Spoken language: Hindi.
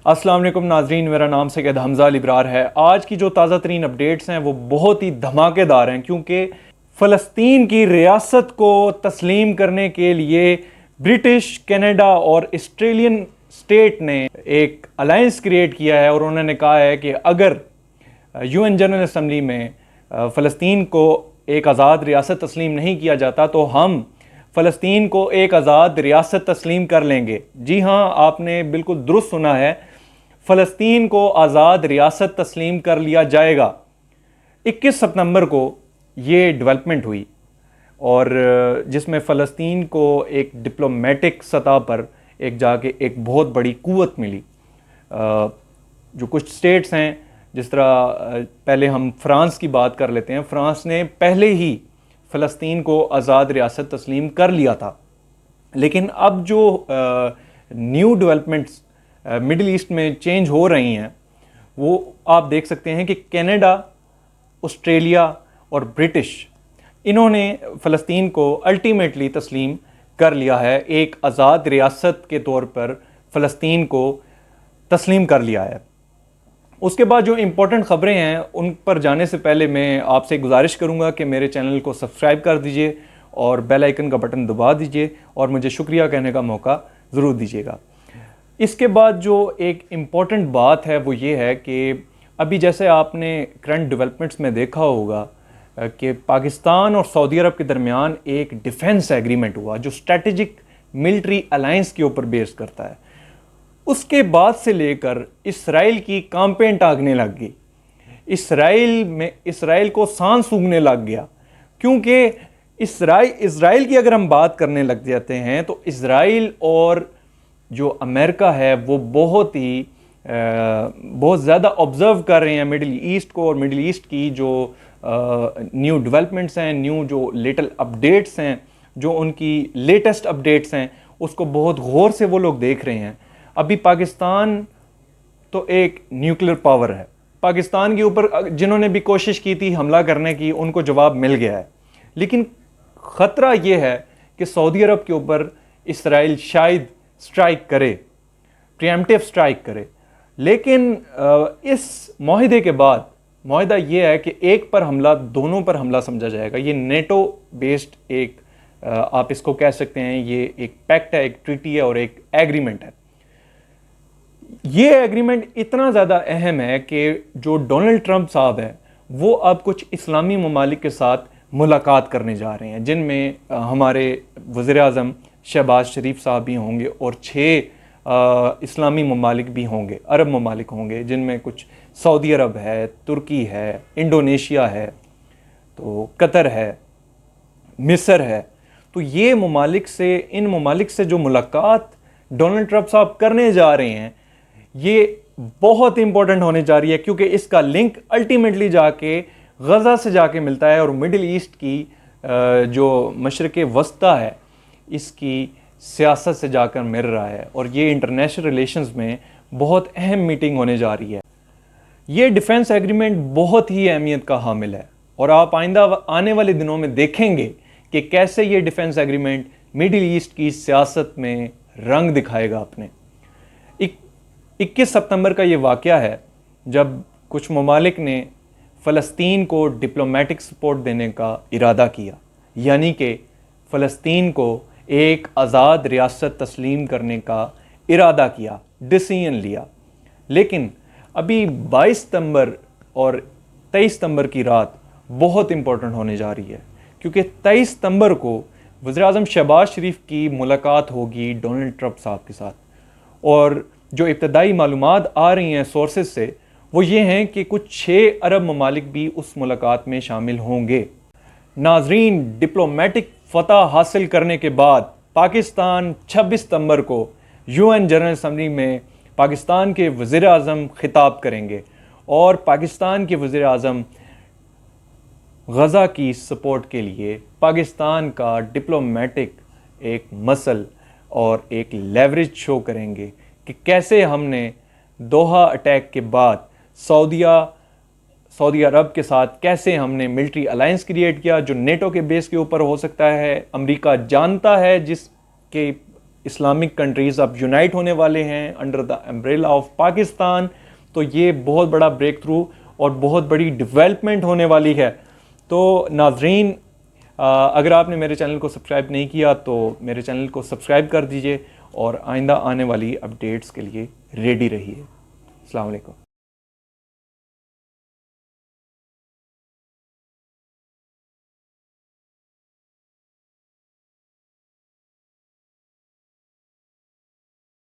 अस्सलाम वालेकुम नाजरीन, मेरा नाम सैयद हमज़ा अल इब्रार है। आज की जो ताज़ा तरीन अपडेट्स हैं वो बहुत ही धमाकेदार हैं, क्योंकि फ़लस्तीन की रियासत को तस्लीम करने के लिए ब्रिटिश, कनाडा और ऑस्ट्रेलियन स्टेट ने एक अलायंस क्रिएट किया है और उन्होंने कहा है कि अगर यूएन जनरल असम्बली में फ़लस्तीन को एक आज़ाद रियासत तस्लीम नहीं किया जाता तो हम फ़लस्तीन को एक आज़ाद रियासत तस्लीम कर लेंगे। जी हाँ, आपने बिल्कुल दुरुस्त सुना है, फ़लस्तीन को आज़ाद रियासत तस्लीम कर लिया जाएगा। 21 सितंबर को ये डेवलपमेंट हुई और जिसमें फ़लस्तीन को एक डिप्लोमेटिक सतह पर एक जाके एक बहुत बड़ी क़ुव्वत मिली। जो कुछ स्टेट्स हैं, जिस तरह पहले हम फ्रांस की बात कर लेते हैं, फ्रांस ने पहले ही फ़लस्तीन को आज़ाद रियासत तस्लीम कर लिया था। लेकिन अब जो न्यू डेवलपमेंट्स मिडिल ईस्ट में चेंज हो रही हैं, वो आप देख सकते हैं कि कनाडा, ऑस्ट्रेलिया और ब्रिटिश, इन्होंने फ़लस्तीन को अल्टीमेटली तस्लीम कर लिया है। एक आज़ाद रियासत के तौर पर फ़लस्तीन को तस्लीम कर लिया है। उसके बाद जो इम्पोर्टेंट ख़बरें हैं उन पर जाने से पहले मैं आपसे गुजारिश करूंगा कि मेरे चैनल को सब्सक्राइब कर दीजिए और बेल आइकन का बटन दबा दीजिए और मुझे शुक्रिया कहने का मौका ज़रूर दीजिएगा। इसके बाद जो एक इम्पॉर्टेंट बात है वो ये है कि अभी जैसे आपने करंट डेवलपमेंट्स में देखा होगा कि पाकिस्तान और सऊदी अरब के दरमियान एक डिफेंस एग्रीमेंट हुआ जो स्ट्रेटेजिक मिलिट्री अलायंस के ऊपर बेस करता है। उसके बाद से लेकर इसराइल की कांपें टांगने लग गई। इसराइल को सांस सूंघने लग गया, क्योंकि इसराइल की अगर हम बात करने लग जाते हैं तो इसराइल और जो अमेरिका है वो बहुत ज़्यादा ऑब्ज़र्व कर रहे हैं मिडिल ईस्ट को, और मिडिल ईस्ट की जो न्यू डेवलपमेंट्स हैं, न्यू जो लिटिल अपडेट्स हैं, जो उनकी लेटेस्ट अपडेट्स हैं, उसको बहुत गौर से वो लोग देख रहे हैं। अभी पाकिस्तान तो एक न्यूक्लियर पावर है, पाकिस्तान के ऊपर जिन्होंने भी कोशिश की थी हमला करने की, उनको जवाब मिल गया है। लेकिन ख़तरा ये है कि सऊदी अरब के ऊपर इसराइल शायद स्ट्राइक करे, प्रीएम्प्टिव स्ट्राइक करे। लेकिन इस माहिदे के बाद माहिदा ये है कि एक पर हमला दोनों पर हमला समझा जाएगा। ये नेटो बेस्ड एक आप इसको कह सकते हैं, ये एक पैक्ट है, एक ट्रीटी है और एक एग्रीमेंट है। ये एग्रीमेंट इतना ज़्यादा अहम है कि जो डोनाल्ड ट्रंप साहब हैं वो अब कुछ इस्लामी ममालिक के साथ मुलाकात करने जा रहे हैं, जिनमें हमारे वज़ीर-ए-आज़म शहबाज शरीफ साहब भी होंगे और 6 इस्लामी ममालिक भी होंगे, अरब ममालिक होंगे, जिनमें कुछ सऊदी अरब है, तुर्की है, इंडोनेशिया है, तो कतर है, मिस्र है। तो ये ममालिक से, इन ममालिक से जो मुलाकात डोनाल्ड ट्रंप साहब करने जा रहे हैं ये बहुत इंपॉर्टेंट होने जा रही है, क्योंकि इसका लिंक अल्टीमेटली जाके गज़ा से जाके मिलता है और मिडिल ईस्ट की जो मशरक़ वस्ता है इसकी सियासत से जाकर मिल रहा है, और ये इंटरनेशनल रिलेशंस में बहुत अहम मीटिंग होने जा रही है। ये डिफेंस एग्रीमेंट बहुत ही अहमियत का हामिल है और आप आइंदा आने वाले दिनों में देखेंगे कि कैसे ये डिफेंस एग्रीमेंट मिडिल ईस्ट की सियासत में रंग दिखाएगा अपने। 21 सितंबर का ये वाक़या है जब कुछ ममालिक ने फ़लस्तीन को डिप्लोमेटिक सपोर्ट देने का इरादा किया, यानी कि फ़लस्तीन को एक आज़ाद रियासत तस्लीम करने का इरादा किया, डिसीजन लिया। लेकिन अभी 22 सितंबर और 23 सितंबर की रात बहुत इम्पोर्टेंट होने जा रही है, क्योंकि 23 सितंबर को वज़ीर-ए-आज़म शहबाज शरीफ की मुलाकात होगी डोनाल्ड ट्रंप साहब के साथ। और जो इब्तदाई मालूमात आ रही हैं सोर्सेज से वो ये हैं कि कुछ 6 अरब ममालिक भी उस मुलाकात में शामिल होंगे। नाजरीन, डिप्लोमेटिक फ़तह हासिल करने के बाद पाकिस्तान 26 सितंबर को यूएन जनरल असम्बली में पाकिस्तान के वज़ीर-ए-आज़म खिताब करेंगे और पाकिस्तान के वज़ीर-ए-आज़म गज़ा की सपोर्ट के लिए पाकिस्तान का डिप्लोमेटिक एक मसल और एक लेवरेज शो करेंगे कि कैसे हमने दोहा अटैक के बाद सऊदी अरब के साथ कैसे हमने मिलिट्री अलायंस क्रिएट किया जो नेटो के बेस के ऊपर हो सकता है। अमेरिका जानता है जिसके इस्लामिक कंट्रीज़ अब यूनाइट होने वाले हैं under the umbrella of Pakistan. तो ये बहुत बड़ा ब्रेक थ्रू और बहुत बड़ी डेवलपमेंट होने वाली है। तो नाजरीन, अगर आपने मेरे चैनल को सब्सक्राइब नहीं किया तो मेरे चैनल को सब्सक्राइब कर दीजिए और आइंदा आने वाली अपडेट्स के लिए रेडी रहिए। अस्सलाम वालेकुम।